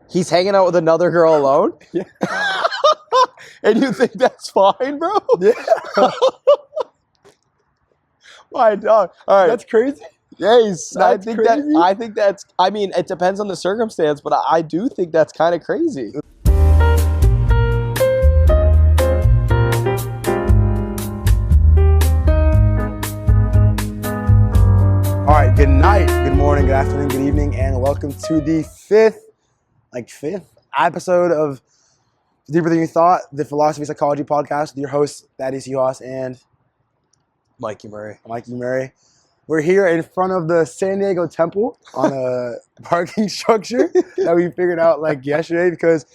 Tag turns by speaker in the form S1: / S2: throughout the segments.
S1: He's hanging out with another girl alone?
S2: Yeah.
S1: And you think that's fine, bro?
S2: Yeah.
S1: My dog. All right.
S2: That's crazy.
S1: Yes,
S2: That's crazy.
S1: I think that's. I mean, it depends on the circumstance, but I do think that's kind of crazy.
S2: All right, good night, good morning, good afternoon, good evening, and welcome to the fifth episode of Deeper Than You Thought, the Philosophy Psychology Podcast with your hosts, Thaddeus Uhas and
S1: Mikey Murray.
S2: Mikey Murray. We're here in front of the San Diego Temple on a parking structure that we figured out like yesterday because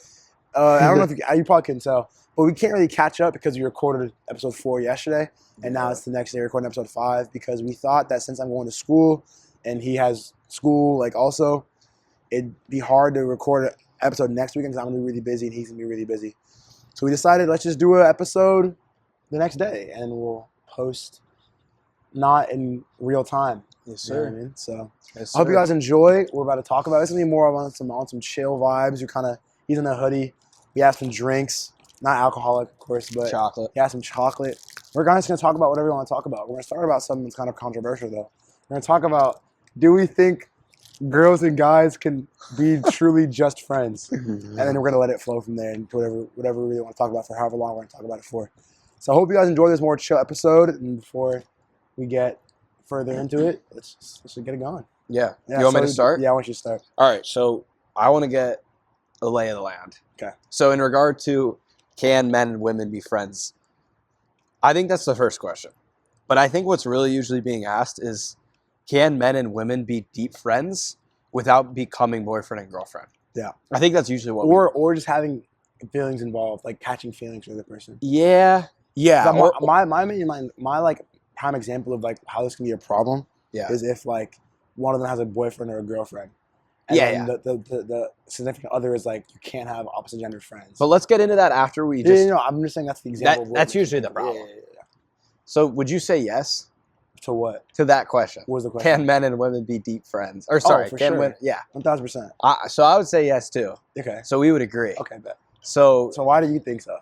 S2: I don't know if you probably couldn't tell, but we can't really catch up because we recorded episode 4 yesterday. And now it's the next day recording episode 5 because we thought that since I'm going to school and he has school like also, it'd be hard to record an episode next weekend because I'm going to be really busy and he's going to be really busy. So we decided let's just do an episode the next day and we'll post not in real time.
S1: Yes, sir.
S2: You know what I mean? So
S1: Yes,
S2: I hope
S1: sir.
S2: you guys enjoy. We're about to talk about it. It's going to be more on some chill vibes. He's in a hoodie. We have some drinks. Not alcoholic, of course, but
S1: Chocolate.
S2: he has some chocolate. We're just going to talk about whatever we want to talk about. We're going to start about something that's kind of controversial, though. We're going to talk about, do we think girls and guys can be truly just friends? And then we're going to let it flow from there and whatever we really want to talk about for however long we're going to talk about it for. So I hope you guys enjoy this more chill episode. And before we get further into it, let's just get it going.
S1: Yeah. You want me to start?
S2: Yeah, I want you to start.
S1: All right. So I want to get a lay of the land.
S2: Okay.
S1: So in regard to can men and women be friends? I think that's the first question. But I think what's really usually being asked is, can men and women be deep friends without becoming boyfriend and girlfriend?
S2: Yeah.
S1: I think that's usually what
S2: or just having feelings involved, like catching feelings for the person.
S1: Yeah.
S2: My like prime example of like how this can be a problem is if like one of them has a boyfriend or a girlfriend. And then the significant other is like you can't have opposite gender friends.
S1: But let's get into that after we just.
S2: No, I'm just saying that's the example.
S1: That's usually the problem.
S2: Yeah.
S1: So would you say yes
S2: To what?
S1: to that question?
S2: What was the question?
S1: Can men and women be deep friends? Or sorry,
S2: for
S1: can
S2: sure.
S1: women? Yeah.
S2: 1,000%.
S1: So I would say yes too.
S2: Okay.
S1: So we would agree.
S2: Okay, bet.
S1: So
S2: So why do you think so?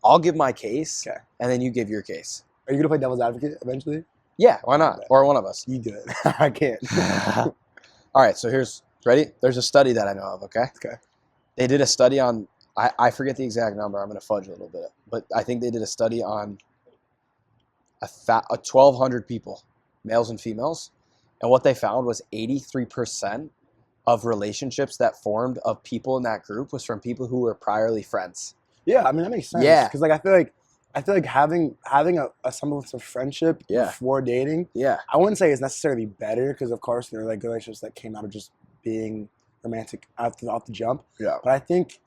S1: I'll give my case,
S2: Okay.
S1: and then you give your case.
S2: Are you gonna play devil's advocate eventually?
S1: Yeah, why not?
S2: Okay.
S1: Or one of us.
S2: You do it. I can't.
S1: All right, so ready? There's a study that I know of, okay?
S2: Okay.
S1: They did a study on, I forget the exact number, I'm going to fudge a little bit, but I think they did a study on 1,200 people, males and females, and what they found was 83% of relationships that formed of people in that group was from people who were priorly friends.
S2: Yeah, I mean that makes sense.
S1: Yeah.
S2: Because like I feel like having a semblance of friendship before dating,
S1: Yeah.
S2: I wouldn't say it's necessarily better because of course there are like relationships that came out of just being romantic off the jump.
S1: Yeah.
S2: But I think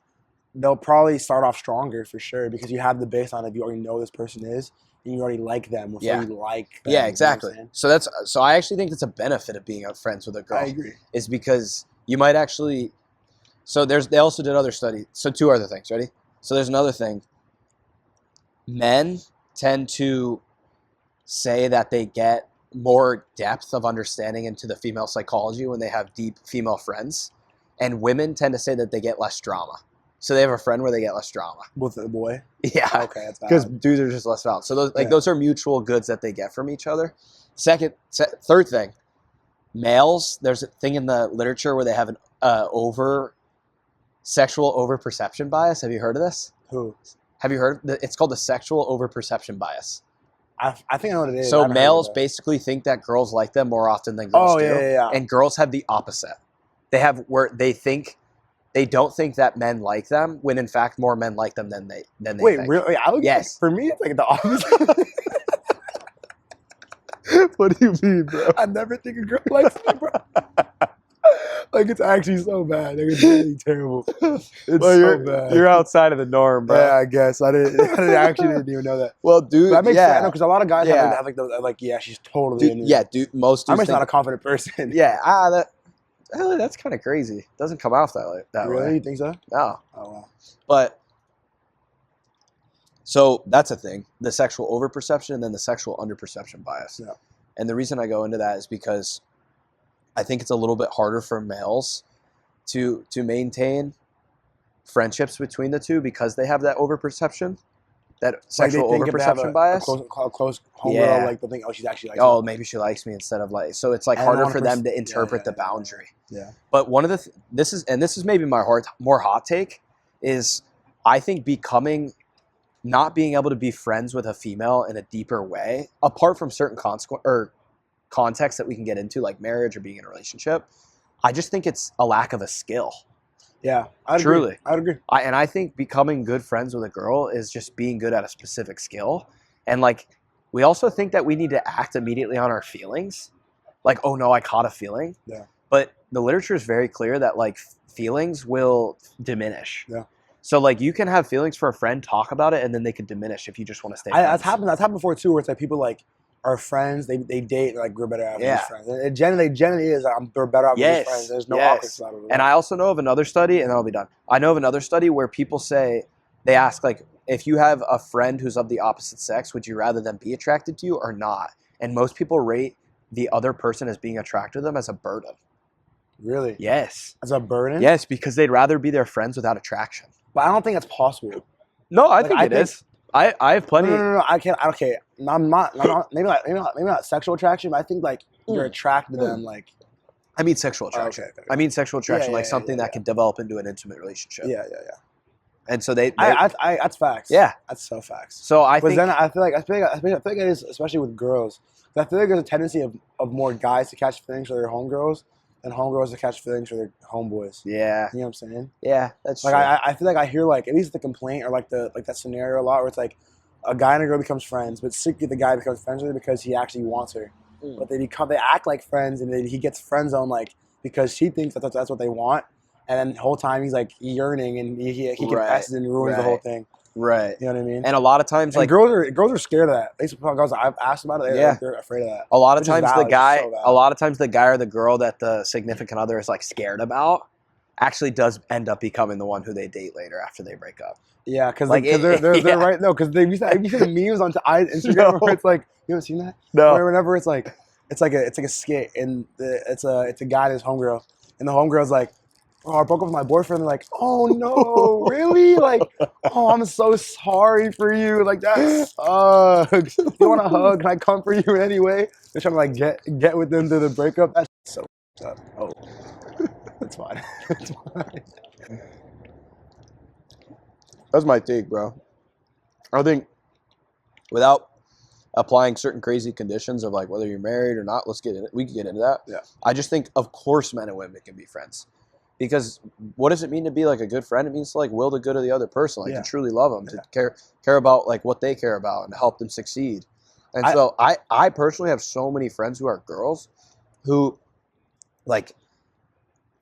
S2: they'll probably start off stronger for sure because you have the baseline of you already know who this person is and you already like them before you like them.
S1: Yeah, exactly.
S2: You know what I'm saying?
S1: So I actually think it's a benefit of being friends with a girl.
S2: I agree.
S1: Is because you might actually. So they also did other studies. So 2 other things. Ready? So there's another thing. Men tend to say that they get more depth of understanding into the female psychology when they have deep female friends, and women tend to say that they get less drama. So they have a friend where they get less drama.
S2: With a boy?
S1: Yeah.
S2: Okay, that's
S1: Because
S2: valid.
S1: dudes are just less valid. So those are mutual goods that they get from each other. Third thing, males, there's a thing in the literature where they have an sexual over-perception bias. Have you heard of this?
S2: Who?
S1: Have you heard? It's called the sexual over-perception bias.
S2: I think I know what it is. I
S1: So
S2: haven't heard
S1: males
S2: of it.
S1: basically think that girls like them more often than girls do.
S2: Yeah.
S1: And girls have the opposite. They have where they don't think that men like them when in fact more men like them than they
S2: Wait,
S1: think.
S2: really? I would
S1: Yes.
S2: For me, it's like the opposite.
S1: What do you mean, bro?
S2: I never think a girl likes me, bro. Like, it's actually so bad. Like, it's really terrible. It's so bad.
S1: You're outside of the norm, bro.
S2: Yeah, I guess. I actually didn't even know that.
S1: Well, dude,
S2: That makes
S1: yeah.
S2: sense. Because a lot of guys
S1: Yeah.
S2: have like, yeah, she's totally in it.
S1: Dude, most
S2: I'm
S1: dudes
S2: just not a
S1: think,
S2: confident person.
S1: yeah, that's kind of crazy. It doesn't come off that
S2: Really?
S1: way.
S2: You think so?
S1: No.
S2: Oh, wow.
S1: But so that's a thing, the sexual overperception and then the sexual underperception bias.
S2: Yeah.
S1: And the reason I go into that is because I think it's a little bit harder for males to maintain friendships between the two because they have that overperception, that
S2: Like
S1: sexual
S2: they think if they have
S1: overperception
S2: a
S1: bias.
S2: close homegirl,
S1: Yeah.
S2: like they'll think, oh, she's actually like.
S1: Oh, maybe she likes me instead of like. So it's like
S2: And
S1: harder for them
S2: 100%.
S1: to interpret the
S2: Yeah.
S1: boundary.
S2: Yeah.
S1: But one of the this is maybe my more hot take is I think not being able to be friends with a female in a deeper way, apart from certain contexts that we can get into, like marriage or being in a relationship, I just think it's a lack of a skill.
S2: Yeah, I'd
S1: Truly.
S2: agree. I agree.
S1: I think becoming good friends with a girl is just being good at a specific skill. And like, we also think that we need to act immediately on our feelings. Like, oh no, I caught a feeling.
S2: Yeah.
S1: But the literature is very clear that like feelings will diminish.
S2: Yeah.
S1: So like you can have feelings for a friend, talk about it, and then they could diminish if you just want to stay friends.
S2: That's happened before too, where it's like people like are friends, they date, they're like we're better off
S1: Yeah.
S2: as friends. And it generally is they're better off as friends. There's no awkward stuff.
S1: And I also know of another study, and then I'll be done. I know of another study where people say, they ask like, if you have a friend who's of the opposite sex, would you rather them be attracted to you or not? And most people rate the other person as being attracted to them as a burden.
S2: Really?
S1: Yes.
S2: As a burden?
S1: Yes, because they'd rather be their friends without attraction.
S2: But I don't think that's possible.
S1: No, I think it is. I have plenty.
S2: No. I can't. Okay, I'm not. Maybe not sexual attraction. But I think like you're attracted to them. Like
S1: I mean sexual attraction.
S2: Okay.
S1: I mean sexual attraction,
S2: Yeah,
S1: like something that can develop into an intimate relationship.
S2: Yeah.
S1: And so they
S2: That's facts.
S1: Yeah,
S2: that's so facts.
S1: So I think
S2: then I feel like it is, especially with girls. I feel like there's a tendency of more guys to catch feelings for their homegirls and homegirls to catch feelings for their homeboys.
S1: Yeah.
S2: You know what I'm saying?
S1: Yeah, that's
S2: like
S1: true.
S2: I feel like I hear like at least the complaint or like that scenario a lot where it's like a guy and a girl becomes friends, but secretly the guy becomes friends with her because he actually wants her. But they act like friends and then he gets friend zoned like because she thinks that's what they want, and then the whole time he's like yearning and he confesses and ruins the whole thing.
S1: Right.
S2: You know what I mean?
S1: And a lot of times, like
S2: girls are scared of that. At least girls I've asked about it, they're afraid of that.
S1: A lot of times
S2: valid,
S1: the guy or the girl that the significant other is like scared about actually does end up becoming the one who they date later after they break up.
S2: Yeah, because
S1: Like,
S2: they're right. No, because have you seen the memes on Instagram where it's like, you haven't seen that?
S1: No.
S2: Where whenever it's like a skit and it's a guy and his homegirl and the homegirl's like, oh, I broke up with my boyfriend. They're like, oh no, really? Like, oh, I'm so sorry for you. Like that sucks. You want a hug? Can I come for you in any way? They're trying to like get with them through the breakup. That's so up. Oh, that's fine. That's fine.
S1: That's my take, bro. I think without applying certain crazy conditions of like whether you're married or not, we can get into that.
S2: Yeah.
S1: I just think, of course, men and women can be friends. Because what does it mean to be like a good friend? It means to like will the good of the other person, like to truly love them, to care about like what they care about and to help them succeed. And so I personally have so many friends who are girls who like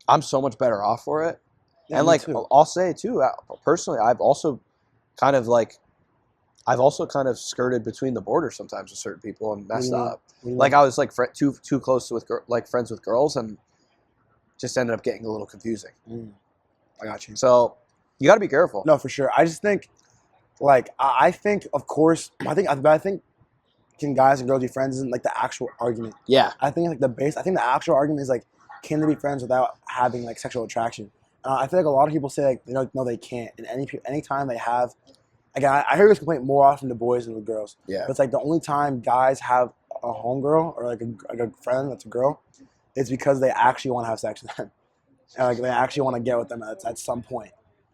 S1: I'm so much better off for it.
S2: Yeah,
S1: and like I'll say too, personally, I've also kind of skirted between the borders sometimes with certain people and messed up. Like I was like too close with friends with girls and just ended up getting a little confusing.
S2: I got you.
S1: So you got to be careful.
S2: No, for sure. I just think, like, I think, of course, I think can guys and girls be friends isn't like the actual argument.
S1: Yeah.
S2: I think like the actual argument is like, can they be friends without having like sexual attraction? I feel like a lot of people say like, no, they can't. And any time they have, again, I hear this complaint more often to boys than to girls.
S1: Yeah.
S2: But it's like the only time guys have a homegirl or like a friend that's a girl, it's because they actually want to have sex with them, and like they actually want to get with them at some point.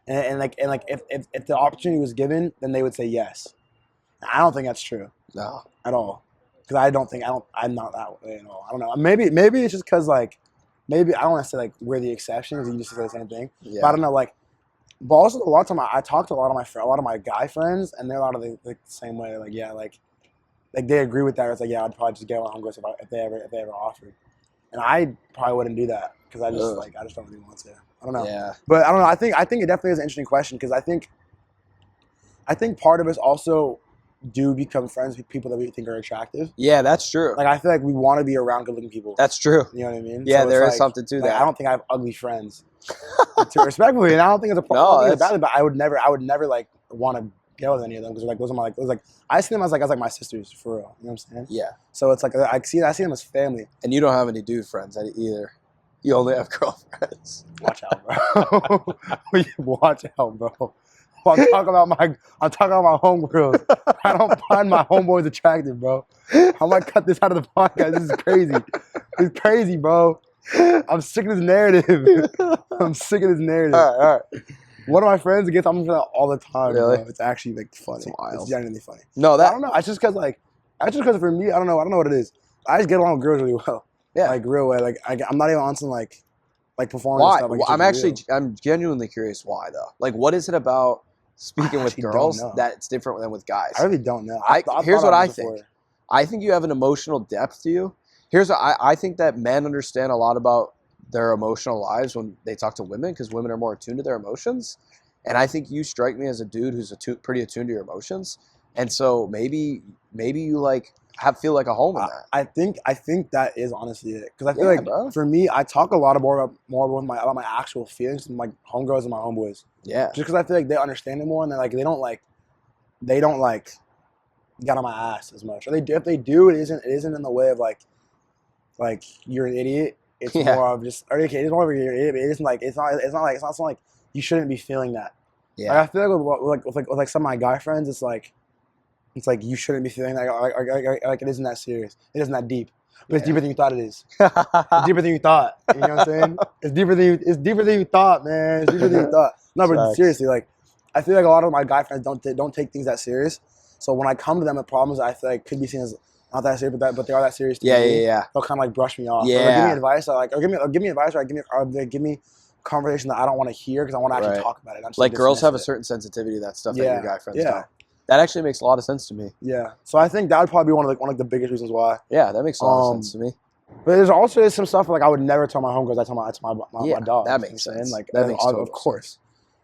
S2: And if the opportunity was given, then they would say yes. I don't think that's true.
S1: No.
S2: At all. Because I'm not that way at all. I don't know. Maybe it's just because like, maybe I don't want to say like we're the exceptions. You just say the same thing.
S1: Yeah.
S2: But I don't know. Like, but also a lot of time I talk to a lot of my guy friends, and they're a lot of the same way. Like yeah, like they agree with that. It's like yeah, I'd probably just get with homegirls if they ever offered. And I probably wouldn't do that because I just don't really want to. I don't know.
S1: Yeah.
S2: But I don't know. I think it definitely is an interesting question because I think part of us also do become friends with people that we think are attractive.
S1: Yeah, that's true.
S2: Like I feel like we want to be around good-looking people.
S1: That's true.
S2: You know what I mean?
S1: Yeah,
S2: so
S1: there is something to that.
S2: I don't think I have ugly friends. Respectfully, and I don't think it's a problem. But I would never like want to get with any of them because like those are I see them as my sisters for real. You know what I'm saying?
S1: Yeah.
S2: So it's like I see them as family.
S1: And you don't have any dude friends either. You only have girlfriends.
S2: Watch out, bro. Watch out, bro. I'm talking about my homegirls. I don't find my homeboys attractive, bro. I might cut this out of the podcast. This is crazy. It's crazy, bro. I'm sick of this narrative. I'm sick of this narrative.
S1: All right.
S2: One of my friends gets on me for that all the time,
S1: Really?
S2: bro. It's actually like funny.
S1: It's wild.
S2: It's genuinely funny.
S1: No,
S2: I don't know. It's just because for me, I don't know what it is. I just get along with girls really well.
S1: Yeah.
S2: Like real way. Like I'm not even on some like performance
S1: why?
S2: stuff. Like,
S1: I'm genuinely curious why though. Like, what is it about speaking with girls that's different than with guys?
S2: I really don't know.
S1: Here's what I think. I think you have an emotional depth to you. Here's what I think that men understand a lot about their emotional lives when they talk to women because women are more attuned to their emotions. And I think you strike me as a dude who's pretty attuned to your emotions. And so maybe you like feel like a home in that.
S2: I think that is honestly it. Because I feel like for me, I talk a lot more about my actual feelings to my homegirls and my homeboys.
S1: Yeah.
S2: Just because I feel like they understand it more and they don't get on my ass as much. Or they do, if they do, it isn't in the way of like you're an idiot. It's more of just okay. It's more of you're an idiot. But it isn't like it's not something like you shouldn't be feeling that.
S1: Yeah.
S2: Like, I feel like with some of my guy friends, it's like you shouldn't be feeling that. Like it isn't that serious. It isn't that deep. But it's deeper than you thought it is. It's deeper than you thought. You know what I'm saying? It's deeper than you thought, man. It's deeper than you thought. No, but seriously, like I feel like a lot of my guy friends don't take things that serious. So when I come to them with problems that I feel like could be seen as not that serious, but they are that serious to me.
S1: Yeah.
S2: They'll kind of like brush me off.
S1: Yeah.
S2: Or give me advice. Or give me advice, or give me conversation that I don't want to hear because I want to actually talk about it.
S1: Like girls have a certain sensitivity to that stuff that your guy friends don't. That actually makes a lot of sense to me.
S2: Yeah. So I think that would probably be one of the biggest reasons why.
S1: Yeah, that makes a lot of sense to me.
S2: But there's also some stuff like I would never tell my homegirls. I tell my dog.
S1: That makes sense.
S2: Like
S1: that makes
S2: of course.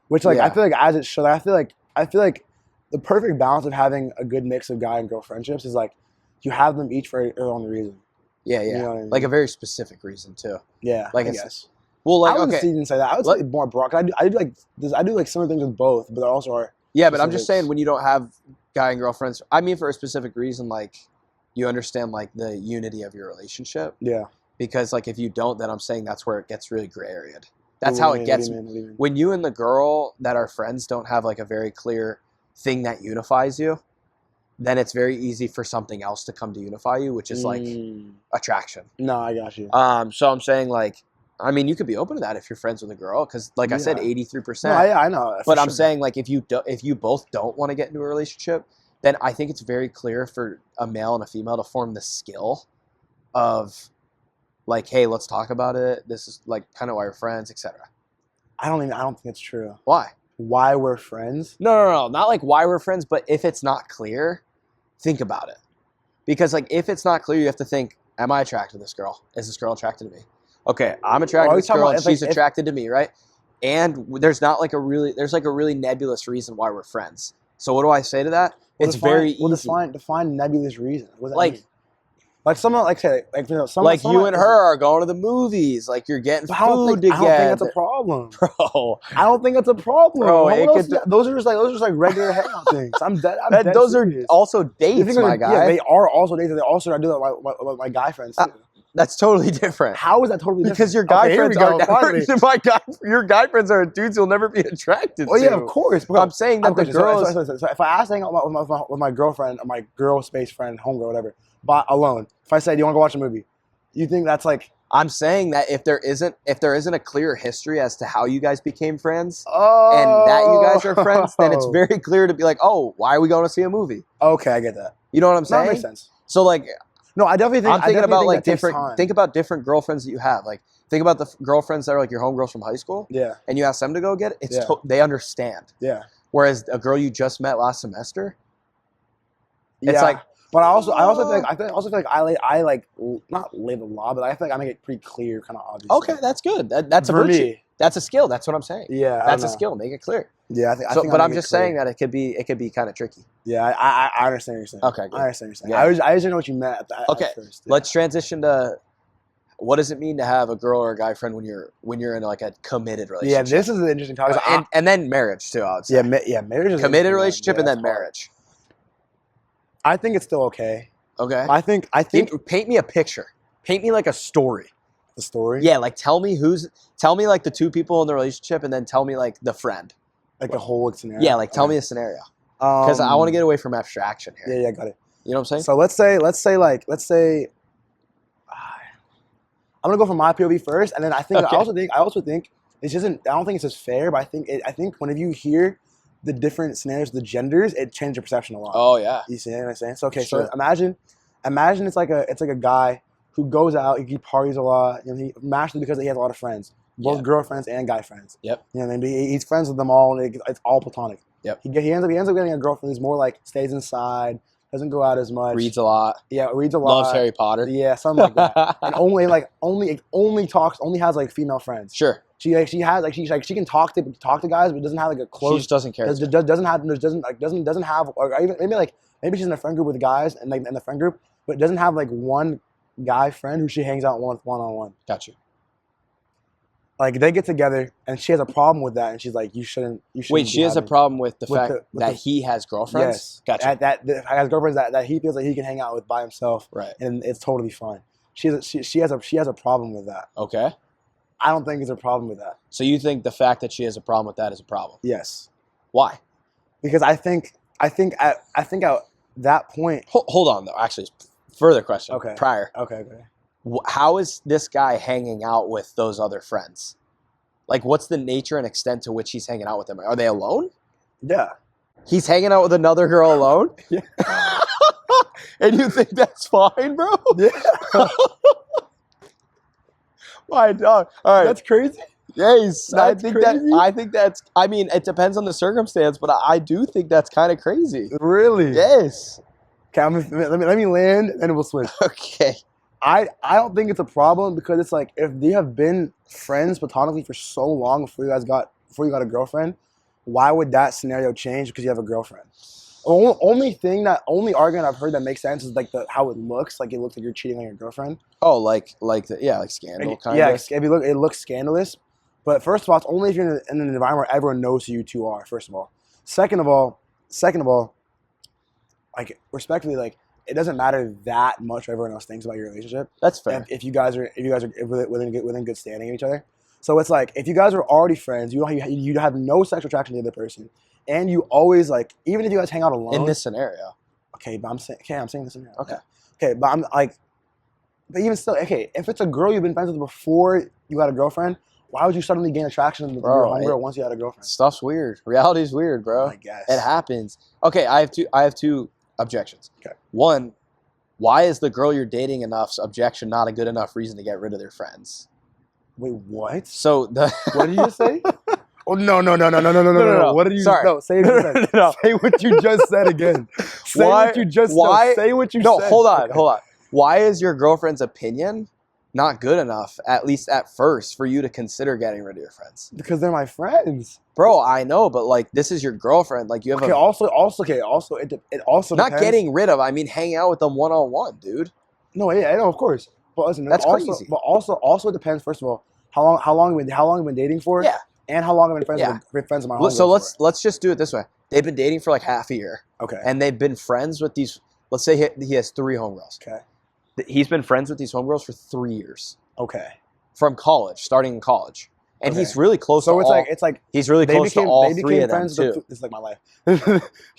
S2: Which I feel like as it should. I feel like the perfect balance of having a good mix of guy and girl friendships is like you have them each for their own reason.
S1: Yeah.
S2: You know what I mean?
S1: Like a very specific reason too.
S2: Yeah.
S1: Like
S2: I guess.
S1: Well, like
S2: I wouldn't even say that. I would say more broad. I do like similar things with both, but there also are.
S1: Yeah, but I'm just saying when you don't have guy and girl friends, I mean for a specific reason, like you understand like the unity of your relationship.
S2: Yeah.
S1: Because like if you don't, then I'm saying that's where it gets really gray areaed. That's how it gets. When you and the girl that are friends don't have like a very clear thing that unifies you, then it's very easy for something else to come to unify you, which is like attraction.
S2: No, I got you.
S1: So I'm saying like, I mean, you could be open to that if you're friends with a girl, because like I said, 83%.
S2: No, I know.
S1: But I'm saying like if you both don't want to get into a relationship, then I think it's very clear for a male and a female to form the skill of like, hey, let's talk about it. This is like kind of why we're friends, etc.
S2: I don't think it's true.
S1: Why?
S2: Why we're friends?
S1: No. Not like why we're friends, but if it's not clear, think about it. Because like if it's not clear, you have to think, am I attracted to this girl? Is this girl attracted to me? Okay, I'm attracted to this girl and she's attracted to me, right? And there's like a really nebulous reason why we're friends. So what do I say to that? It's very easy.
S2: Well, define nebulous reason. What does that
S1: like
S2: mean? Like someone like say like you know someone
S1: like you and her are going to the movies, like you're getting food together.
S2: I don't think that's a problem,
S1: bro.
S2: I don't think that's a problem,
S1: bro.
S2: Those are just like regular hangout things. I'm dead.
S1: Those
S2: serious.
S1: are also dates, my guy.
S2: Yeah, they are also dates. They also I do that with my guy friends too.
S1: That's totally different.
S2: How is that totally different?
S1: Because your guy friends your guy friends are dudes you'll never be attracted to.
S2: Oh yeah, of course.
S1: But I'm saying that the girls.
S2: So if I ask to hang out with my girlfriend, or my girl space friend, homegirl, whatever, but alone. If I say, "Do you want to go watch a movie?" You think that's like?
S1: I'm saying that if there isn't a clear history as to how you guys became friends, and that you guys are friends, then it's very clear to be like, "Oh, why are we going to see a movie?"
S2: Okay, I get that.
S1: You know what I'm saying?
S2: That makes sense.
S1: So like.
S2: No, I definitely think
S1: I'm thinking about like
S2: different.
S1: Think about different girlfriends that you have. Like think about the girlfriends that are like your homegirls from high school.
S2: Yeah.
S1: And you ask them to go get it. They understand.
S2: Yeah.
S1: Whereas a girl you just met last semester,
S2: it's like. But I also feel like I like not live the law, but I feel like I make it pretty clear, kind of obvious.
S1: Okay, that's good. That's a virtue. Me. That's a skill. That's what I'm saying.
S2: Yeah.
S1: That's a skill. Make it clear.
S2: Yeah, I think.
S1: But I'm just saying that it could be kind of tricky.
S2: Yeah, I understand what you're saying.
S1: Okay, good.
S2: I understand what you're saying. Yeah. I just didn't know what you meant at first. Yeah.
S1: Let's transition to what does it mean to have a girl or a guy friend when you're in like a committed relationship?
S2: Yeah, this is an interesting topic.
S1: And then marriage too, I would say.
S2: Yeah, marriage is
S1: committed relationship and then marriage.
S2: I think it's still okay.
S1: Okay.
S2: I think
S1: paint me a picture. Paint me like a story.
S2: The story.
S1: Yeah, like tell me like the two people in the relationship, and then tell me like the friend.
S2: Like the whole scenario.
S1: Yeah, like tell me a scenario. Because I want to get away from abstraction here.
S2: Yeah, got it.
S1: You know what I'm saying?
S2: So let's say I'm gonna go from my POV first, and then I also think this isn't. I don't think it's as fair, but I think whenever you hear the different scenarios, the genders, it changes your perception a lot.
S1: Oh yeah.
S2: You see what I'm saying? So okay,
S1: Sure.
S2: so imagine it's like a guy who goes out, he parties a lot, he naturally because he has a lot of friends, both girlfriends and guy friends.
S1: Yep.
S2: You know what I mean? He's friends with them all, and it's all platonic.
S1: Yep.
S2: He ends up getting a girlfriend who's more like stays inside, doesn't go out as much.
S1: Reads a lot.
S2: Yeah, reads a lot.
S1: Loves Harry Potter.
S2: Yeah, something like that. And only has like female friends.
S1: Sure.
S2: She can talk to guys, but doesn't have like a close.
S1: She just doesn't care.
S2: Doesn't have, or even maybe she's in a friend group with guys and like in the friend group, but doesn't have like one guy friend who she hangs out one on one.
S1: Got you.
S2: Like they get together and she has a problem with that, and she's like, you shouldn't.
S1: Wait, she has a problem with the fact that he has girlfriends.
S2: Yes.
S1: Gotcha.
S2: That has girlfriends that he feels like he can hang out with by himself.
S1: Right.
S2: And it's totally fine. She has a problem with that.
S1: Okay.
S2: I don't think it's a problem with that.
S1: So you think the fact that she has a problem with that is a problem?
S2: Yes.
S1: Why?
S2: Because I think at that point.
S1: Hold on though. Actually, further question.
S2: Okay.
S1: Prior.
S2: Okay.
S1: How is this guy hanging out with those other friends? Like, what's the nature and extent to which he's hanging out with them? Are they alone?
S2: Yeah.
S1: He's hanging out with another girl alone?
S2: Yeah.
S1: And you think that's fine, bro?
S2: Yeah.
S1: My dog. All right.
S2: That's crazy.
S1: Yes.
S2: That's crazy?
S1: I mean, it depends on the circumstance, but I do think that's kind of crazy.
S2: Really?
S1: Yes.
S2: Okay, let me land and we'll switch.
S1: Okay.
S2: I don't think it's a problem because it's like if they have been friends platonically for so long before you got a girlfriend, why would that scenario change because you have a girlfriend? Only argument I've heard that makes sense is like how it looks like you're cheating on your girlfriend.
S1: Oh, like scandal kind of.
S2: Yeah, it looks scandalous. But first of all, it's only if you're in an environment where everyone knows who you two are. First of all, second of all, like respectfully, like it doesn't matter that much what everyone else thinks about your relationship.
S1: That's fair.
S2: If you guys are within good standing of each other. So it's like if you guys are already friends, you have no sexual attraction to the other person, and you always like even if you guys hang out alone.
S1: In this scenario.
S2: Okay, but I'm saying this scenario.
S1: Okay.
S2: Okay, but I'm like, but even still, okay, if it's a girl you've been friends with before you got a girlfriend, why would you suddenly gain attraction to your homegirl once you had a girlfriend?
S1: Stuff's weird. Reality's weird, bro.
S2: I guess
S1: it happens. Okay, I have two objections.
S2: Okay.
S1: One, why is the girl you're dating enough's objection not a good enough reason to get rid of their friends?
S2: Wait, what?
S1: So
S2: what did you say? Oh no! What did you?
S1: Sorry.
S2: No, say what you said.
S1: No.
S2: Say what you just said again. Say what you just said. Say what you said.
S1: No, hold on. Why is your girlfriend's opinion not good enough, at least at first, for you to consider getting rid of your friends?
S2: Because they're my friends.
S1: Bro, I know, but like this is your girlfriend. Like you have
S2: Also, it also
S1: not
S2: depends.
S1: getting rid of. I mean, hang out with them one on one, dude.
S2: No, yeah, I know, of course. But listen,
S1: that's
S2: also,
S1: crazy.
S2: But also it depends. First of all, how long have we been dating for?
S1: Yeah.
S2: And how long have we been friends with my homegirls?
S1: So let's just do it this way. They've been dating for like half a year.
S2: Okay.
S1: And they've been friends with these. Let's say he has 3 homegirls.
S2: Okay.
S1: He's been friends with these homegirls for 3 years.
S2: Okay.
S1: From college, starting in college, and he's really close.
S2: So
S1: to
S2: it's like
S1: he's really close to all 3 of them too.
S2: This is like my life.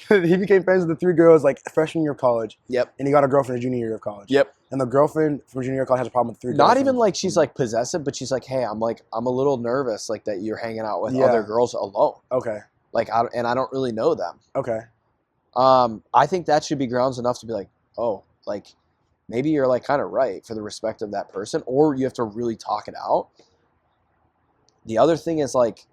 S2: He became friends with the 3 girls like freshman year of college.
S1: Yep.
S2: And he got a girlfriend junior year of college.
S1: Yep.
S2: And the girlfriend from junior year of college has a problem with 3 girls.
S1: Not even like she's like possessive, but she's like, hey, I'm a little nervous like that you're hanging out with other girls alone.
S2: Okay.
S1: Like I don't really know them.
S2: Okay.
S1: I think that should be grounds enough to be like, oh, like maybe you're like kind of right for the respect of that person, or you have to really talk it out. The other thing is like,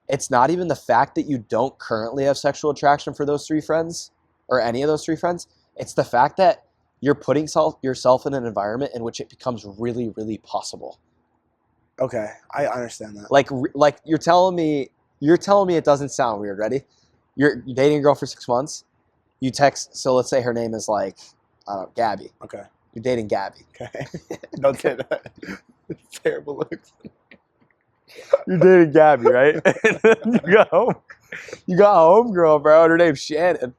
S1: it's not even the fact that you don't currently have sexual attraction for those 3 friends or any of those 3 friends. It's the fact that you're putting yourself in an environment in which it becomes really, really possible.
S2: Okay, I understand that.
S1: Like you're telling me it doesn't sound weird. Ready? You're dating a girl for 6 months. You text. So let's say her name is like, I don't know, Gabby.
S2: Okay.
S1: You're dating Gabby.
S2: Okay. Don't say that. It's terrible looks.
S1: You're dating Gabby, right? And then you got a homegirl, bro. And her name's Shannon.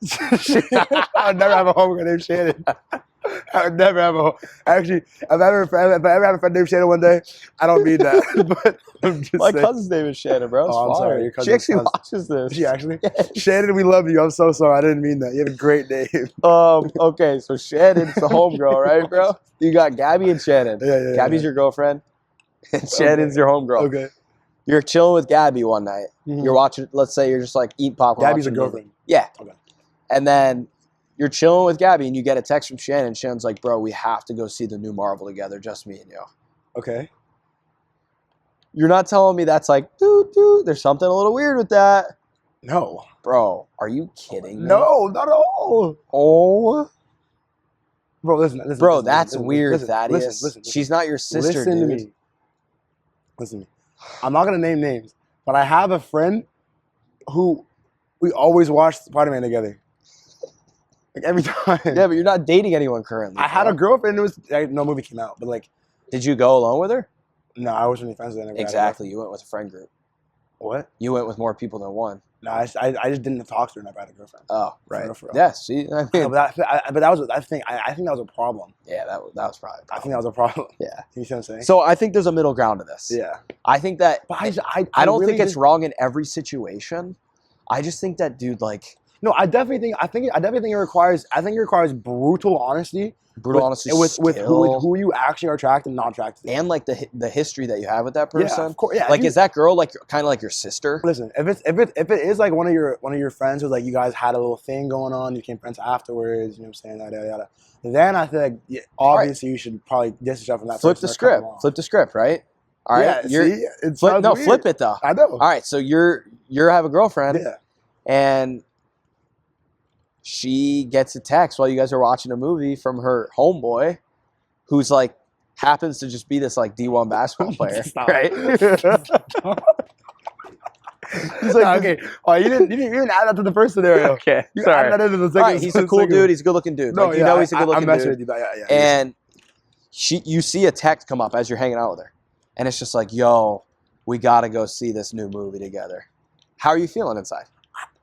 S2: I'll never have a homegirl named Shannon. I would never have a. Actually, if I ever have a friend named Shannon one day, I don't mean that. But I'm just
S1: My
S2: saying.
S1: cousin's name is Shannon, bro. It's
S2: Oh, I'm
S1: fire.
S2: sorry. Your
S1: She
S2: cousin's
S1: actually
S2: cousin.
S1: watches this.
S2: She actually.
S1: Yes.
S2: Shannon, we love you. I'm so sorry. I didn't mean that. You have a great name.
S1: Okay, so Shannon's the homegirl, right, bro? You got Gabby and Shannon.
S2: Yeah.
S1: Gabby's your girlfriend, and Shannon's your homegirl.
S2: Okay.
S1: You're chilling with Gabby one night.
S2: Mhm.
S1: You're watching. Let's say you're just like eating popcorn.
S2: Gabby's a
S1: watching movie.
S2: girlfriend.
S1: Yeah.
S2: Okay.
S1: And then you're chilling with Gabby, and you get a text from Shannon. Shannon's like, "Bro, we have to go see the new Marvel together, just me and you."
S2: Okay.
S1: You're not telling me that's like, dude, there's something a little weird with that.
S2: No.
S1: Bro, are you kidding me?
S2: No, not at all.
S1: Oh.
S2: Bro, listen.
S1: Bro,
S2: listen,
S1: that's
S2: listen,
S1: weird,
S2: listen,
S1: Thaddeus.
S2: listen.
S1: She's not your sister,
S2: Listen
S1: dude.
S2: to me. Listen to me. I'm not gonna name names, but I have a friend who we always watch Spider-Man together. Like every time.
S1: Yeah, but you're not dating anyone currently.
S2: I had
S1: bro.
S2: a girlfriend. It was no movie came out, but like,
S1: Did you go alone with her?
S2: no, I wasn't really friends with her.
S1: Exactly. You went with a friend group.
S2: What?
S1: You went with more people than one.
S2: No, I just didn't talk to her. Never had a girlfriend.
S1: Oh, right.
S2: For real.
S1: Yeah. See, I
S2: No,
S1: mean,
S2: but that was I think that was a problem.
S1: yeah, that was probably. A
S2: I think
S1: problem.
S2: that was a problem.
S1: Yeah.
S2: You see what I'm saying?
S1: So I think there's a middle ground to this.
S2: Yeah.
S1: I think that.
S2: But
S1: I don't
S2: really
S1: think it's
S2: just-
S1: wrong in every situation. I just think that, dude, like
S2: No, I definitely think it requires. I think it requires brutal honesty.
S1: brutal
S2: with,
S1: honesty,
S2: with
S1: skill,
S2: who you actually are attracted and not attracted to.
S1: and like the history that you have with that
S2: Yeah,
S1: person.
S2: of course. Yeah.
S1: Like,
S2: if you-
S1: is that girl like kind of like your sister?
S2: Listen, if it is like one of your friends who's like you guys had a little thing going on, you became friends afterwards, you know what I'm saying, yada. Then I feel like obviously you should probably distance yourself from that.
S1: Flip
S2: person
S1: the
S2: or cut them
S1: script.
S2: off.
S1: Flip the script, right? All right.
S2: Yeah, see, it sounds weird.
S1: flip it though.
S2: I know.
S1: All right. So you have a girlfriend,
S2: Yeah.
S1: and she gets a text while you guys are watching a movie from her homeboy, who's like happens to just be this like D1 basketball player,
S2: Stop.
S1: right?
S2: He's like, okay. Oh, you didn't add that to the first scenario.
S1: Okay,
S2: You
S1: sorry.
S2: added that into the second.
S1: All right, he's a cool
S2: second-
S1: dude. He's a good-looking dude.
S2: No,
S1: Like, you know he's a
S2: I'm
S1: good-looking
S2: messing
S1: dude.
S2: with you. Yeah.
S1: And you see a text come up as you're hanging out with her, and it's just like, "Yo, we gotta go see this new movie together." How are you feeling inside?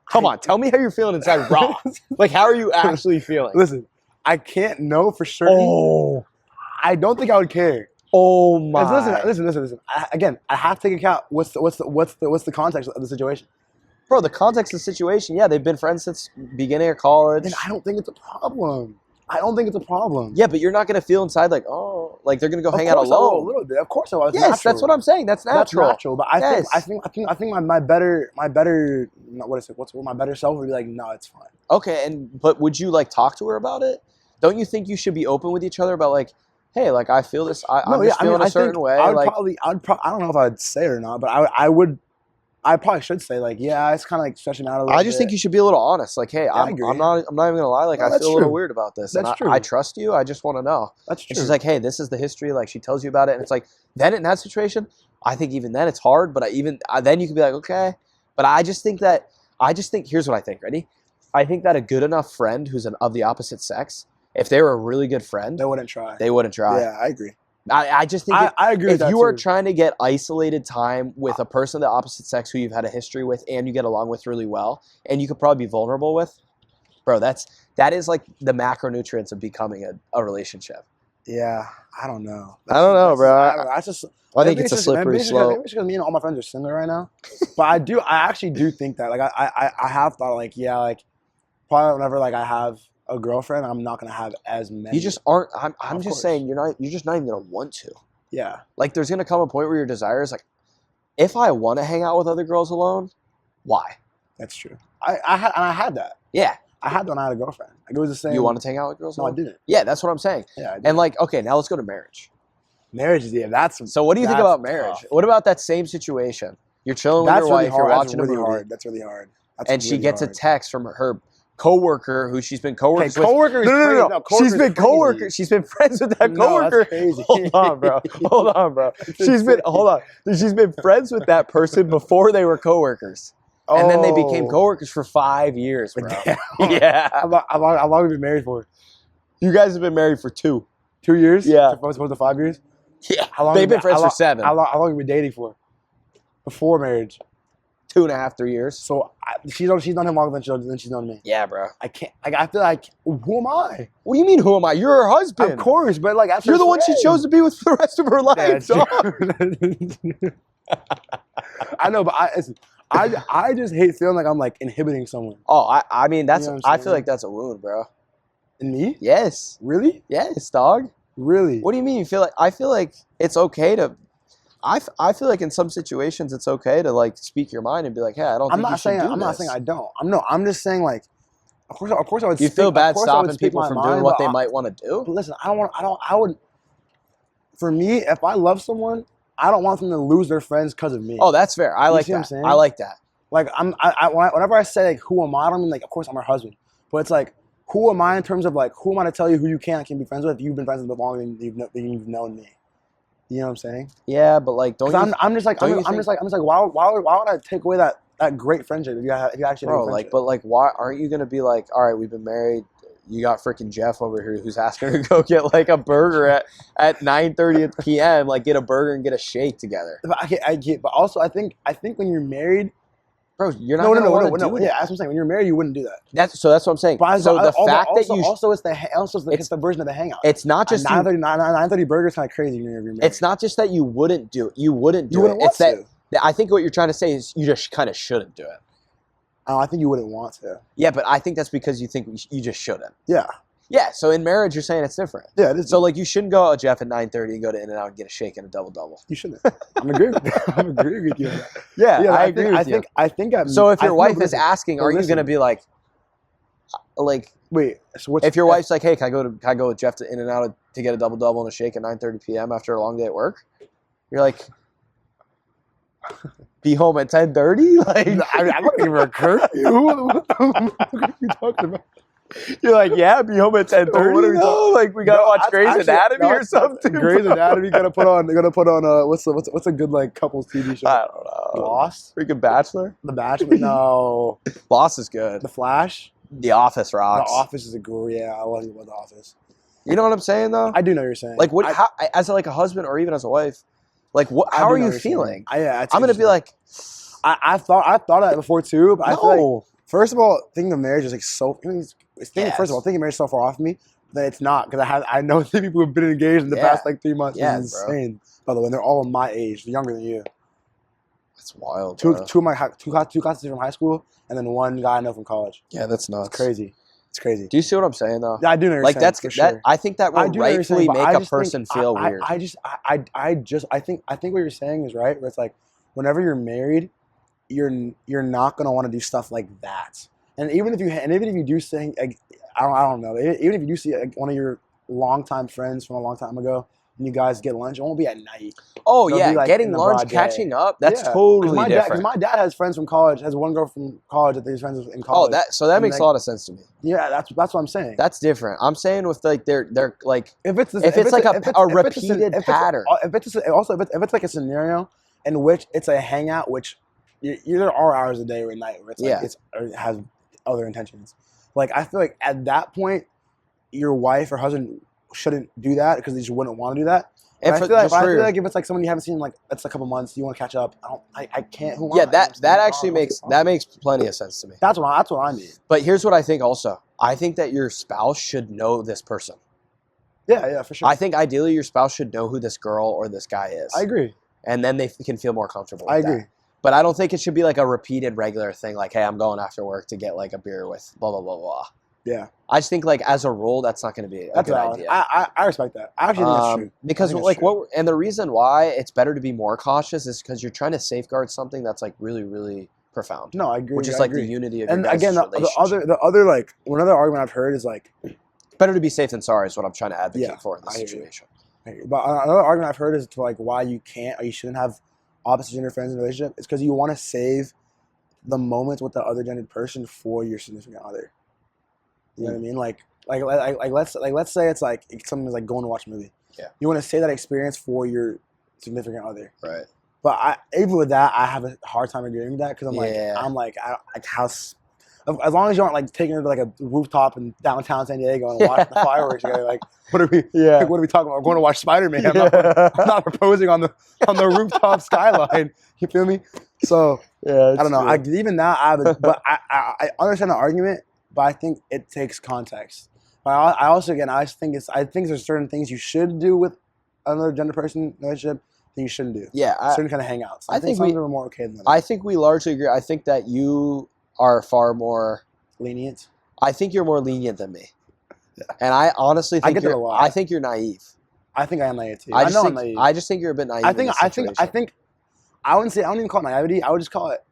S1: Come on, tell me how you're feeling inside, raw. Like, how are you actually feeling?
S2: Listen, I can't know for sure.
S1: Oh,
S2: I don't think I would care.
S1: oh my!
S2: 'Cause listen. I have to take account what's the context of the situation.
S1: Bro, the context of the situation, yeah, they've been friends since beginning of college.
S2: And I don't think it's a problem.
S1: Yeah, but you're not gonna feel inside like, oh, like they're gonna go
S2: Of
S1: hang out
S2: course I will, a
S1: alone.
S2: little bit. Of course I will. It's
S1: Yes,
S2: natural.
S1: that's what I'm saying. That's natural.
S2: That's natural. But I
S1: Yes.
S2: think my better what is it? What's my better self would be like, no, it's fine.
S1: Okay, but would you like talk to her about it? Don't you think you should be open with each other about like, hey, like I feel this, I'm just feeling a certain way.
S2: I
S1: Like,
S2: I don't know if I'd say it or not, but I probably should say like, yeah, it's kind of like stretching out a little bit.
S1: I just think you should be a little honest. Like, hey,
S2: I
S1: I'm
S2: agree.
S1: not even gonna lie. Like,
S2: No,
S1: I
S2: that's
S1: feel a little
S2: true.
S1: weird about this.
S2: That's
S1: and
S2: true.
S1: I trust you. I just want to know.
S2: That's
S1: And
S2: true.
S1: she's like, hey, this is the history. Like, she tells you about it, and it's like, then in that situation, I think even then it's hard. But then you can be like, okay. But I just think here's what I think. Ready? I think that a good enough friend who's of the opposite sex, if they were a really good friend,
S2: they wouldn't try.
S1: they wouldn't try.
S2: Yeah, I agree.
S1: I just think
S2: I agree
S1: if
S2: with that
S1: you are
S2: too.
S1: trying to get isolated time with a person of the opposite sex who you've had a history with and you get along with really well and you could probably be vulnerable with, bro, that is like the macronutrients of becoming a relationship.
S2: Yeah, I don't know.
S1: I don't know, bro.
S2: I just.
S1: I think
S2: maybe
S1: it's a
S2: just-
S1: slippery
S2: maybe it's
S1: slope.
S2: because me and all my friends are similar right now. But I actually do think that. Like I have thought like, yeah, like probably whenever like I have a girlfriend, I'm not gonna have as many.
S1: You just aren't. I'm
S2: Of
S1: just
S2: course.
S1: saying you're just not even gonna want to.
S2: Yeah.
S1: Like there's gonna come a point where your desire is like, if I want to hang out with other girls alone, why?
S2: That's true. I had that.
S1: Yeah,
S2: I had that when I had a girlfriend. Like it was the same.
S1: you want to hang out with girls
S2: No, I
S1: alone?
S2: didn't.
S1: Yeah, that's what I'm saying.
S2: Yeah. I didn't.
S1: And like, okay, now let's go to marriage.
S2: marriage is that's.
S1: So what do you think
S2: That's
S1: about marriage?
S2: tough.
S1: What about that same situation? You're chilling with
S2: That's
S1: your
S2: really
S1: wife, you're
S2: hard.
S1: watching
S2: That's really
S1: a movie,
S2: hard. That's really hard. That's
S1: and she
S2: really
S1: gets a
S2: hard.
S1: text from her coworker who she's been coworkers with.
S2: coworker is crazy. No,
S1: She's been
S2: coworker's
S1: coworker.
S2: crazy.
S1: She's been friends with that
S2: No, that's
S1: coworker.
S2: crazy.
S1: Hold on, bro. Hold on, bro. She's been She's been friends with that person before they were coworkers, and then they became
S2: Oh.
S1: coworkers for 5 years, bro.
S2: Damn.
S1: Yeah,
S2: How long have you been married for?
S1: you guys have been married for 2.
S2: 2 years?
S1: Yeah.
S2: Supposed to 5 years?
S1: Yeah,
S2: How long
S1: they've
S2: have
S1: been
S2: you-
S1: friends
S2: how
S1: for 7.
S2: How long have you been dating for? Before marriage?
S1: 2.5, 3 years.
S2: So she's known him longer than she's known me.
S1: Yeah, bro.
S2: I can't. Like, I feel like, who am I?
S1: What do you mean? Who am I? You're her husband.
S2: Of course, but like
S1: You're the one she chose to be with for the rest of her life.
S2: Yeah, I know, but I just hate feeling like I'm like inhibiting someone.
S1: Oh, I mean that's.
S2: You know what I'm
S1: I feel
S2: saying?
S1: like that's a wound, bro.
S2: And me?
S1: Yes.
S2: Really?
S1: Yes, dog.
S2: Really?
S1: What do you mean? You feel like? I feel like it's okay to. I feel like in some situations it's okay to like speak your mind and be like, hey, I don't.
S2: I'm
S1: think
S2: not
S1: you
S2: saying.
S1: should do
S2: I'm not
S1: this.
S2: saying I don't. I'm just saying like. Of course, I would.
S1: You
S2: speak,
S1: feel
S2: of
S1: bad
S2: course I would
S1: stopping
S2: speak
S1: people
S2: my
S1: from
S2: mind,
S1: doing what
S2: but
S1: they might want to do.
S2: But listen, I would. For me, if I love someone, I don't want them to lose their friends because of me.
S1: Oh, that's fair. I
S2: You
S1: like
S2: see what I'm
S1: that.
S2: saying?
S1: I like that.
S2: Like whenever I say like who am I, I don't mean like of course I'm her husband, but it's like who am I in terms of like who am I to tell you who you can and can be friends with if you've been friends with longer than you've known me. You know what I'm saying?
S1: Yeah, but like, don't you?
S2: I'm just like why would I take away that great friendship if you actually have a
S1: Bro,
S2: good
S1: like,
S2: friendship?
S1: but like, why aren't you gonna be like, all right, we've been married. You got freaking Jeff over here who's asking her to go get like a burger at 9:30 p.m. Like, get a burger and get a shake together.
S2: But I get, but also I think when you're married,
S1: Bro, you're not gonna want to do
S2: yeah,
S1: that.
S2: that's what I'm saying. When you're married, you wouldn't do that.
S1: That's what I'm saying.
S2: But
S1: So the fact that you
S2: it's the version of the hangout.
S1: it's not just you,
S2: 9:30 burger is kind of crazy when you're married.
S1: it's not just that you wouldn't do it. You wouldn't do
S2: You wouldn't
S1: it. It's
S2: want
S1: that I think what you're trying to say is you just kind of shouldn't do it.
S2: I think you wouldn't want to.
S1: Yeah, but I think that's because you think you just shouldn't.
S2: Yeah.
S1: Yeah. So in marriage, you're saying it's different.
S2: Yeah, it is.
S1: So like, you shouldn't go out Jeff at 9:30 and go to In-N-Out and get a shake and a double.
S2: You shouldn't. I'm agreeing with you. I'm agreeing with you. On that.
S1: Yeah, I agree with you.
S2: I think.
S1: So if your wife is
S2: listen,
S1: asking, are you
S2: listen.
S1: going to be like,
S2: wait? So what's
S1: if your wife's like, hey, can I go with Jeff to In-N-Out to get a double and a shake at 9:30 p.m. after a long day at work? You're like, be home at 10:30? Like,
S2: I'm not gonna give her a curfew. What the fuck are you talking about?
S1: you're like, yeah, be home at 10:30.
S2: What are we talking-
S1: Like, we gotta watch
S2: that's
S1: Grey's
S2: actually-
S1: Anatomy or
S2: that's
S1: something.
S2: Grey's
S1: bro.
S2: Anatomy. Gonna put on what's a good like couples TV show?
S1: I don't know.
S2: Lost,
S1: Freaking Bachelor.
S2: The Bachelor. No,
S1: Lost is good.
S2: The Flash.
S1: The Office
S2: The
S1: rocks.
S2: Office is a great. Yeah, I love you about The Office.
S1: You know what I'm saying though?
S2: I do know what you're saying.
S1: Like, what? How, as like a husband or even as a wife, like, what?
S2: I
S1: How
S2: do
S1: are
S2: know
S1: you
S2: what you're saying.
S1: feeling?
S2: Yeah,
S1: I'm gonna be like,
S2: I thought of that before too, but I feel like
S1: no.
S2: first of all, thinking of marriage is like so.
S1: Yes.
S2: First of all, thinking of marriage is so far off me that it's not because I know three people who've been engaged in the
S1: Yeah.
S2: past like 3 months.
S1: Yeah,
S2: It's
S1: bro.
S2: insane. By the way, and they're all my age, younger than you.
S1: That's wild.
S2: Two
S1: bro.
S2: of my two classes from high school, and then one guy I know from college.
S1: Yeah, that's nuts.
S2: It's crazy. It's crazy.
S1: Do you see what I'm saying though?
S2: Yeah, I do know what you're
S1: Like,
S2: saying,
S1: that's
S2: for
S1: that.
S2: sure.
S1: I think that
S2: I
S1: will
S2: do know what you're
S1: rightfully
S2: saying, but
S1: make
S2: I
S1: a
S2: just think-
S1: person feel weird.
S2: I think what you're saying is right. Where it's like whenever you're married, you're not gonna want to do stuff like that. And even if you do say, like, I don't know. Even if you do see like, one of your longtime friends from a long time ago, and you guys get lunch, it won't be at night.
S1: Oh
S2: They'll
S1: yeah,
S2: be, like,
S1: getting
S2: in the
S1: lunch,
S2: broad day.
S1: catching up. That's
S2: Yeah.
S1: totally
S2: Because
S1: different.
S2: my dad has friends from college. Has one girl from college that he's friends with in college.
S1: Oh, that
S2: And,
S1: makes
S2: like,
S1: a lot of sense to me.
S2: Yeah, that's what I'm saying.
S1: That's different. I'm saying with like they're like
S2: If it's
S1: like a repeated pattern.
S2: If it's like a scenario in which it's a hangout, which there are hours a day or a night where it's like it has other intentions. Like I feel like at that point, your wife or husband shouldn't do that because they just wouldn't want to do that. I feel like if it's like someone you haven't seen in like it's a couple months, you want to catch up. I can't. Who am
S1: Yeah,
S2: I?
S1: that actually makes plenty of sense to me.
S2: That's what I mean.
S1: But here's what I think also. I think that your spouse should know this person.
S2: Yeah, for sure.
S1: I think ideally your spouse should know who this girl or this guy is.
S2: I agree.
S1: And then they can feel more comfortable with
S2: I agree.
S1: that. But I don't think it should be like a repeated regular thing like, hey, I'm going after work to get like a beer with blah, blah, blah, blah.
S2: Yeah.
S1: I just think like as a rule, that's not going to be a good idea.
S2: I respect that. I actually think that's true.
S1: Because like and the reason why it's better to be more cautious is because you're trying to safeguard something that's like really, really profound.
S2: No, I agree.
S1: Which is like the unity of your
S2: and
S1: guys'
S2: again,
S1: relationship.
S2: the other like one other argument I've heard is like
S1: better to be safe than sorry is what I'm trying to advocate for in this situation.
S2: But another argument I've heard is to like why you can't or you shouldn't have opposite gender friends in a relationship. It's because you want to save the moments with the other gendered person for your significant other. You know what I mean? Like let's say it's like something like going to watch a movie.
S1: Yeah.
S2: You want to save that experience for your significant other.
S1: Right.
S2: But even with that, I have a hard time agreeing with that because I'm like how. As long as you aren't like taking her to like a rooftop in downtown San Diego and watching the fireworks together, like what are we?
S1: Yeah.
S2: Like, what are we talking about? We're going to watch Spider-Man. I'm not proposing on the rooftop skyline. You feel me? So
S1: Yeah,
S2: I don't know. Even now, but I understand the argument, but I think it takes context. But I also, again, I think there's certain things you should do with another gender person in a relationship that you shouldn't do.
S1: Yeah,
S2: Certain kind of hangouts. I think some of them are more okay than others.
S1: I think we largely agree. I think that you are far more
S2: lenient.
S1: I think you're more lenient than me, and I honestly think I think you're naive.
S2: I think I am naive too. I know I'm naive.
S1: I just think you're a bit naive.
S2: I think I wouldn't say, I don't even call it naivety. I would just call it,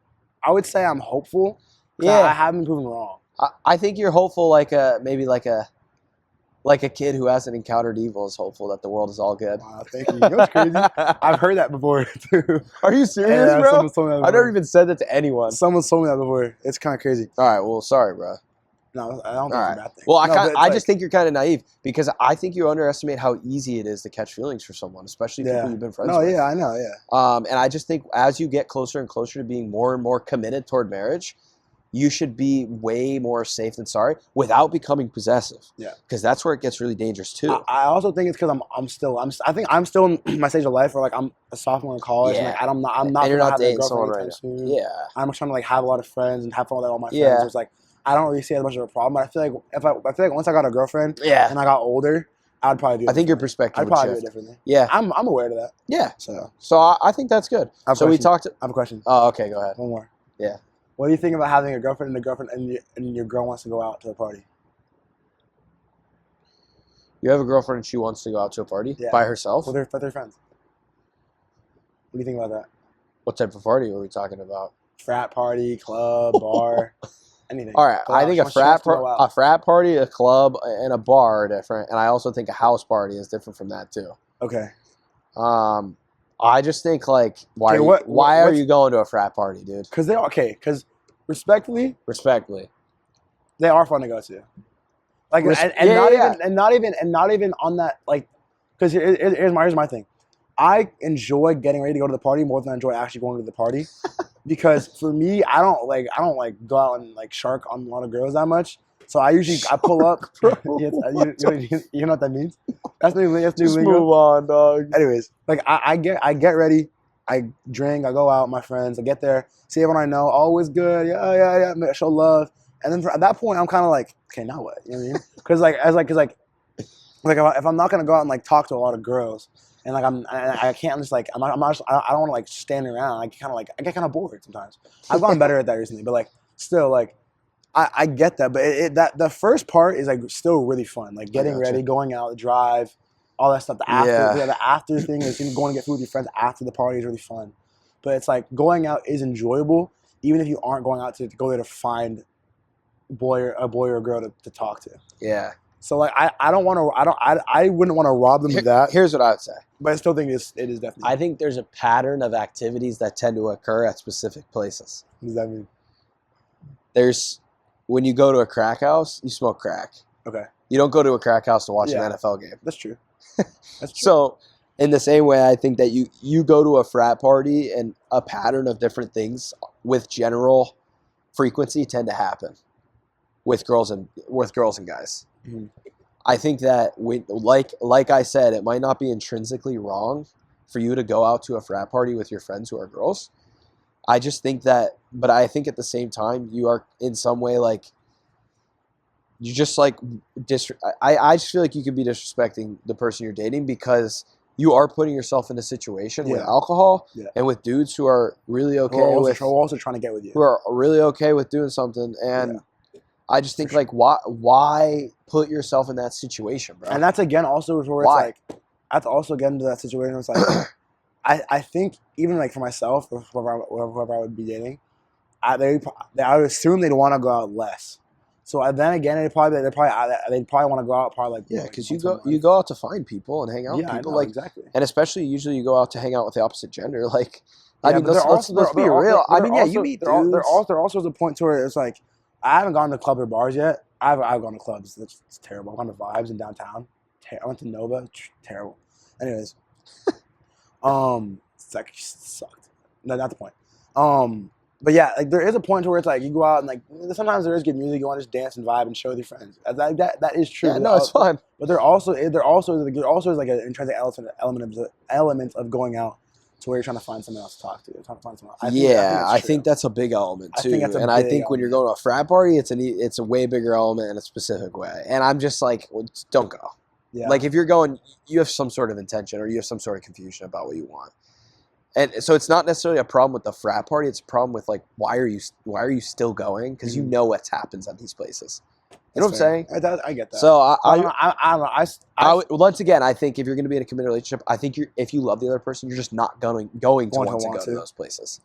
S2: I would say I'm hopeful.
S1: Yeah.
S2: I haven't been proven wrong.
S1: I think you're hopeful maybe like a kid who hasn't encountered evil is hopeful that the world is all good.
S2: Wow, thank you. You know what's crazy? I've heard that before too.
S1: Are you serious,
S2: yeah,
S1: bro?
S2: Someone told me that before.
S1: I've never even said that to anyone.
S2: Someone's told me that before. It's kind of crazy.
S1: All right, well, sorry, bro.
S2: No, I don't think it's a bad thing.
S1: Well,
S2: No,
S1: I just think you're kind of naive because I think you underestimate how easy it is to catch feelings for someone, especially people you've been friends with.
S2: No, yeah, I know, yeah.
S1: And I just think as you get closer and closer to being more and more committed toward marriage, you should be way more safe than sorry without becoming possessive.
S2: Yeah.
S1: Because that's where it gets really dangerous too.
S2: I also think it's because I think I'm still in my stage of life where like I'm a sophomore in college.
S1: Yeah.
S2: And like I'm not gonna have a girlfriend anytime soon.
S1: Yeah.
S2: I'm trying to like have a lot of friends and have fun with all my friends. Yeah. So it's like I don't really see it as much of a problem. But I feel like once I got a girlfriend and I got older, I'd probably do it.
S1: I think your perspective
S2: I'd probably do it differently.
S1: Yeah.
S2: I'm aware of that.
S1: Yeah. So I think that's good. So we talked.
S2: I have a question.
S1: Oh, okay, go ahead.
S2: One more.
S1: Yeah.
S2: What do you think about having a girlfriend and your girl wants to go out to a party?
S1: You have a girlfriend and she wants to go out to a party by herself?
S2: With her friends. What do you think about that?
S1: What type of party are we talking about?
S2: Frat party, club, bar, anything.
S1: All right, I think a frat party, a club, and a bar are different, and I also think a house party is different from that too.
S2: Okay.
S1: I just think like why are you going to a frat party, dude?
S2: Because they are because respectfully, they are fun to go to. Like not even on that like because here's my thing. I enjoy getting ready to go to the party more than I enjoy actually going to the party. Because for me, I don't like go out and like shark on a lot of girls that much. So I pull up. You know what that means? That's new lingo.
S1: Just move on, dog.
S2: Anyways, like I get ready, I drink, I go out with my friends, I get there, see everyone I know, always good, yeah, show love, and then at that point I'm kind of like, okay, now what? You know what I mean? Because if I'm not gonna go out and like talk to a lot of girls. And like I can't just like I don't want to like stand around. I get kind of bored sometimes. I've gotten better at that recently, but like still like I get that. But that the first part is like still really fun. Like getting ready, going out, the drive, all that stuff. The after thing is going to get food with your friends after the party is really fun. But it's like going out is enjoyable, even if you aren't going out to go there to find a boy or a girl to talk to.
S1: Yeah.
S2: So like I wouldn't want to rob them of that.
S1: Here's what I would say.
S2: But I still think it is definitely.
S1: I think there's a pattern of activities that tend to occur at specific places.
S2: What does that mean?
S1: When you go to a crack house, you smoke crack.
S2: Okay.
S1: You don't go to a crack house to watch an NFL game.
S2: That's true.
S1: So in the same way, I think that you go to a frat party and a pattern of different things with general frequency tend to happen with girls and guys. Mm-hmm. I think that like I said, it might not be intrinsically wrong for you to go out to a frat party with your friends who are girls. I just think that, but I think at the same time, you are in some way like, you just like, I just feel like you could be disrespecting the person you're dating because you are putting yourself in a situation with alcohol and with dudes who are really okay
S2: who are also trying to get with you.
S1: Who are really okay with doing something. And I just think like, why put yourself in that situation, bro?
S2: And that's again also where it's like, I have to also get into that situation where it's like, I think even like for myself or whoever I would be dating, I would assume they'd want to go out less. So then again, they'd probably want to go out probably like
S1: because you go out to find people and hang out with people
S2: exactly,
S1: and especially usually you go out to hang out with the opposite gender. Like I mean, let's be real. I mean, you meet dudes.
S2: There also is a point to where it's like I haven't gone to clubs or bars yet. I've gone to clubs. It's terrible. I've gone to Vibes in downtown. I went to Nova. Terrible. Anyways, it's like sucked. No, not the point. But yeah, like there is a point to where it's like you go out and like sometimes there is good music. You want to just dance and vibe and show with your friends. That is true.
S1: Yeah, no, it's fun.
S2: But there also is like an intrinsic element of going out to where you're trying to find someone else to talk to. You're trying to find someone else.
S1: I think that's a big element too. I think when you're going to a frat party, it's a way bigger element in a specific way. And I'm just like, well, just don't go.
S2: Yeah.
S1: Like if you're going, you have some sort of intention or you have some sort of confusion about what you want. And so it's not necessarily a problem with the frat party. It's a problem with like, why are you still going? Because you know what happens at these places. You know what I'm saying?
S2: I get that.
S1: So
S2: I don't know.
S1: I would, once again, I think if you're going to be in a committed relationship, I think if you love the other person, you're just not going to want to go to those places.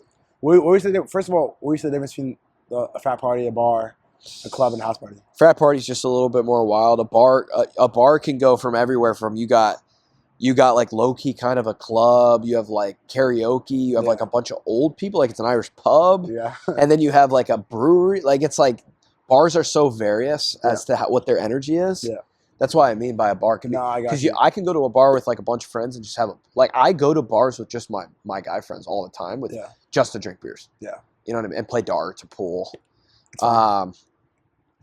S2: First of all, what is the difference between a frat party, a bar, a club, and a house party?
S1: Frat party's just a little bit more wild. A bar can go from everywhere. From you got like low key kind of a club. You have like karaoke. You have like a bunch of old people. Like it's an Irish pub.
S2: Yeah.
S1: And then you have like a brewery. Like it's like. Bars are so various as to what their energy is.
S2: Yeah,
S1: that's why I mean by a bar can be because I can go to a bar with like a bunch of friends and just have I go to bars with just my guy friends all the time with just to drink beers.
S2: Yeah,
S1: you know what I mean, and play darts or pool.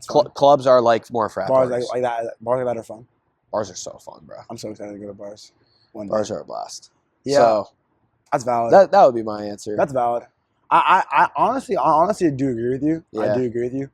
S1: Clubs are like more frat
S2: bars
S1: parties.
S2: like that. Bars like that are fun.
S1: Bars are so fun, bro.
S2: I'm so excited to go to bars.
S1: Bars are a blast.
S2: Yeah, so, that's valid.
S1: That would be my answer.
S2: That's valid. I honestly do agree with you. Yeah. I do agree with you.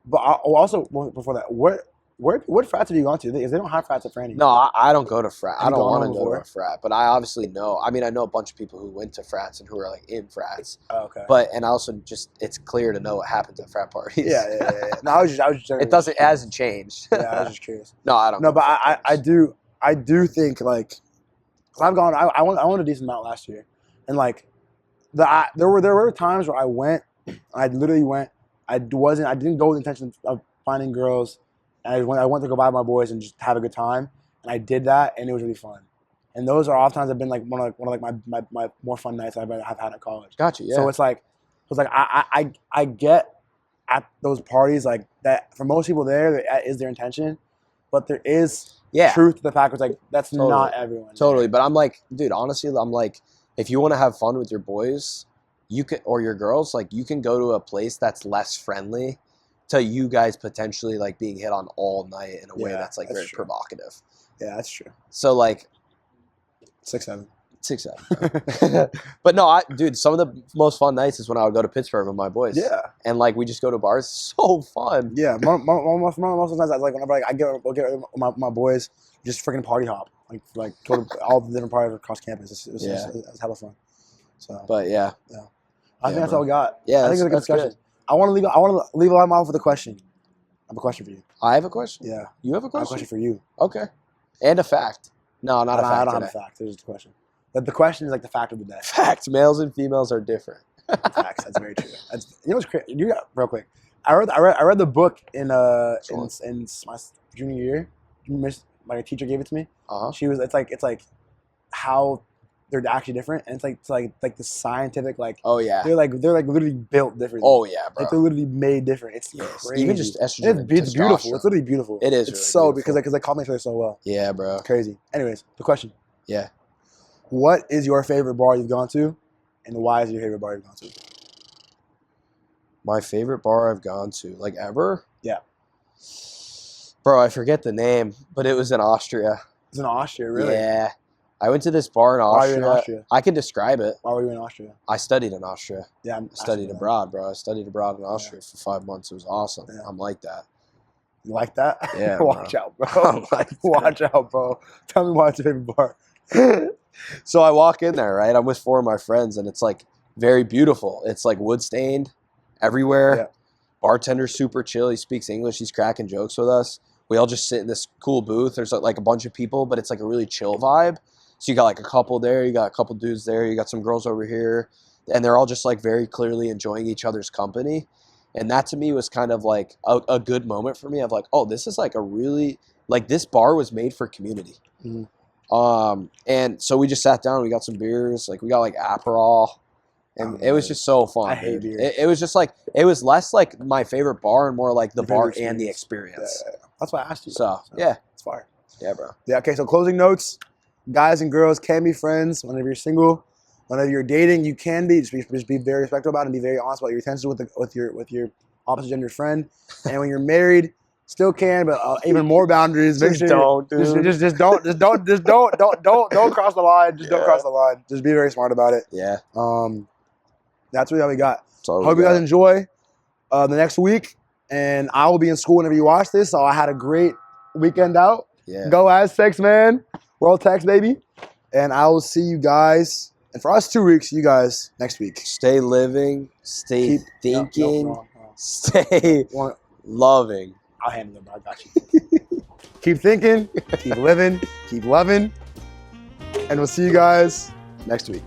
S2: But also before that, what frats have you gone to? Because they don't have frats at Franny.
S1: No, I don't go to frat. I don't want to go to a frat. But I obviously know. I mean, I know a bunch of people who went to frats and who are like in frats.
S2: Oh, okay.
S1: And also just it's clear to know what happens at frat parties.
S2: Yeah. No, I was just
S1: it hasn't changed.
S2: Yeah, I was just curious.
S1: No, I don't.
S2: No, but I do think like I've gone. I went a decent amount last year, and like there were times where I went. I literally went. I didn't go with the intention of finding girls. And I went to go by my boys and just have a good time. And I did that, and it was really fun. And those are oftentimes have been like one of my more fun nights I've had at college.
S1: Gotcha. Yeah.
S2: So it's like I get at those parties like that. For most people there is their intention, but there is truth to the fact. It's like that's not everyone.
S1: Totally. But I'm like, dude, honestly, I'm like, if you want to have fun with your boys, you can, or your girls, like you can go to a place that's less friendly to you guys potentially like being hit on all night in a way that's like very provocative.
S2: Yeah, that's true.
S1: So like
S2: 6-7.
S1: But no, dude, some of the most fun nights is when I would go to Pittsburgh with my boys.
S2: Yeah. And
S1: like we just go to bars. So fun.
S2: Yeah. Most of the times I like whenever I get my boys, just freaking party hop. Like go to all the different parties across campus. It's hella fun. So
S1: but yeah.
S2: I think that's all we got.
S1: Yeah,
S2: I think it's a good discussion. Good. I want to leave a lot off with a question. I have a question for you.
S1: I have a question?
S2: Yeah.
S1: You have a question?
S2: I have a question for you.
S1: Okay. And a fact. No, not a fact.
S2: I don't have a fact. There's just a question. But the question is like the fact of the day.
S1: Facts. Males and females are different.
S2: Facts. That's very true. You know what's crazy? Real quick. I read the book in my junior year. My teacher gave it to me. She was. It's like how they're actually different, and it's like the scientific like.
S1: Oh yeah.
S2: They're like literally built different.
S1: Oh yeah, bro.
S2: Like they're literally made different. It's crazy.
S1: Even just estrogen.
S2: It's beautiful. It's literally beautiful.
S1: It is.
S2: It's
S1: really
S2: so
S1: beautiful.
S2: because they complement each other so well.
S1: Yeah, bro.
S2: It's crazy. Anyways, the question.
S1: Yeah.
S2: What is your favorite bar you've gone to, and why is it your favorite bar you've gone to?
S1: My favorite bar I've gone to, like ever?
S2: Yeah.
S1: Bro, I forget the name, but it was in Austria.
S2: It's in Austria, really?
S1: Yeah. I went to this bar in Austria.
S2: Why were you in Austria?
S1: I can describe it.
S2: Why were you in Austria?
S1: I studied in Austria.
S2: Yeah,
S1: I studied abroad, bro. I studied abroad in Austria for 5 months. It was awesome. Yeah. I'm like that.
S2: You like that?
S1: Yeah.
S2: Watch out, bro. Watch out, bro. Tell me why it's your favorite bar.
S1: So I walk in there, right? I'm with 4 of my friends, and it's like very beautiful. It's like wood stained everywhere.
S2: Yeah.
S1: Bartender's super chill. He speaks English. He's cracking jokes with us. We all just sit in this cool booth. There's like a bunch of people, but it's like a really chill vibe. So you got like a couple there, you got a couple dudes there, you got some girls over here, and they're all just like very clearly enjoying each other's company. And that to me was kind of like a good moment for me of like, oh, this is like a really, like this bar was made for community. Mm-hmm. And so we just sat down, we got some beers, like we got like Aperol, and it was just so fun.
S2: I hate beer.
S1: It was just like, it was less like my favorite bar and more like the bar and the experience.
S2: Yeah. That's why I asked you.
S1: So yeah.
S2: It's fire.
S1: Yeah, bro.
S2: Yeah, okay, so closing notes. Guys and girls can be friends whenever you're single. Whenever you're dating, you can be. Just be very respectful about it and be very honest about your intentions with your opposite gender friend. And when you're married, Still can, but even more boundaries. Make
S1: Just
S2: sure
S1: don't, dude.
S2: just don't cross the line. Just don't
S1: Yeah.
S2: cross the line. Just be very smart about it.
S1: Yeah.
S2: That's really all we got.
S1: That's all we
S2: Hope you guys
S1: got.
S2: enjoy the next week, and I will be in school whenever you watch this. So I had a great weekend out.
S1: Yeah.
S2: Go Aztecs, man! World Tex, baby. And I will see you guys. And for us 2 weeks, you guys next week.
S1: Stay living. Stay thinking.
S2: No.
S1: Stay loving.
S2: I'll handle it, but I got you. Keep thinking, keep living, keep loving, and we'll see you guys next week.